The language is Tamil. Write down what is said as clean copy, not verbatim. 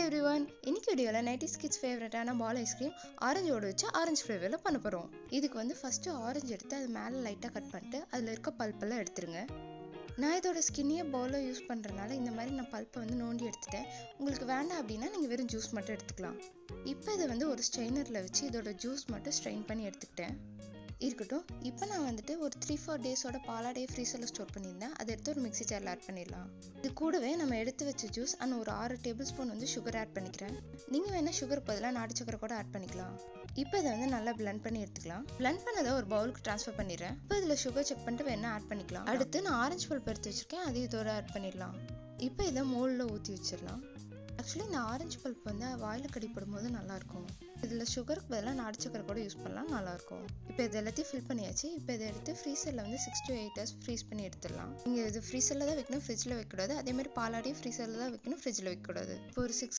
everyone, இன்னைக்கு வீடியோல 90s kids ஃபேவரட்டான பால் ஐஸ்கிரீம் ஆரஞ்சோட வச்சு ஆரஞ்சு ஃப்ளேவர்ல பண்ண போறோம். இதுக்கு வந்து ஃபர்ஸ்ட் ஆரஞ்சு எடுத்து அது மேல லைட்டா கட் பண்ணிட்டு அதுல இருக்க பல்ப் எல்லாம் எடுத்துருங்க. நான் இதோட ஸ்கின்னிய பவுல யூஸ் பண்றதுனால இந்த மாதிரி நான் பல்ப்பை வந்து நோண்டி எடுத்துட்டேன். உங்களுக்கு வேண்டாம் அப்படின்னா நீங்க வெறும் ஜூஸ் மட்டும் எடுத்துக்கலாம். இப்போ இதை வந்து ஒரு ஸ்ட்ரெயினர்ல வச்சு இதோட ஜூஸ் மட்டும் ஸ்ட்ரெயின் பண்ணி எடுத்துக்கிட்டேன். இருக்கட்டும். இப்போ நான் வந்துட்டு ஒரு 3-4 டேஸோட பாலாடையை ஃப்ரீசரில் ஸ்டோர் பண்ணியிருந்தேன். அதை எடுத்து ஒரு மிக்ஸி ஜாரில் ஆட் பண்ணிடலாம். இது கூடவே நம்ம எடுத்து வச்ச ஜூஸ் அண்ட் ஒரு 6 டேபிள் ஸ்பூன் வந்து சுகர் ஆட் பண்ணிக்கிறேன். நீங்கள் வேணால் சுகர் பதிலாக நாட்டு சக்கரை கூட ஆட் பண்ணிக்கலாம். இப்போ இதை வந்து நல்லா பிளெண்ட் பண்ணி எடுத்துக்கலாம். பிளெண்ட் பண்ணதை ஒரு பவுலுக்கு ட்ரான்ஸ்ஃபர் பண்ணிடுறேன். இப்போ இதில் சுகர் செக் பண்ணிட்டு வேணால் ஆட் பண்ணிக்கலாம். அடுத்து நான் ஆரஞ்சு பல்ப் எடுத்து வச்சிருக்கேன், அதையும் இதோட ஆட் பண்ணிடலாம். இப்போ இதை மோல்டில் ஊற்றி வச்சிடலாம். ஆக்சுவலி இந்த ஆரஞ்சு பல்ப் வந்து வாயில் கடிப்படும் போது நல்லாயிருக்கும். இதில் சுகருக்கு பதிலாக நாட்டு சக்கரை கூட யூஸ் பண்ணலாம், நல்லாயிருக்கும். இப்போ இது எல்லாத்தையும் ஃபில் பண்ணியாச்சு. இப்போ இதை எடுத்து ஃப்ரீசரில் வந்து 6 to 8 hours ஃப்ரீஸ் பண்ணி எடுத்துடலாம். நீங்கள் இது ஃப்ரீசரில் தான் வைக்கணும், ஃப்ரிட்ஜில் வைக்கக்கூடாது. அதேமாதிரி பாலாடையும் ஃப்ரீசரில் தான் வைக்கணும், ஃப்ரிட்ஜில் வைக்கக்கூடாது. இப்போ ஒரு 6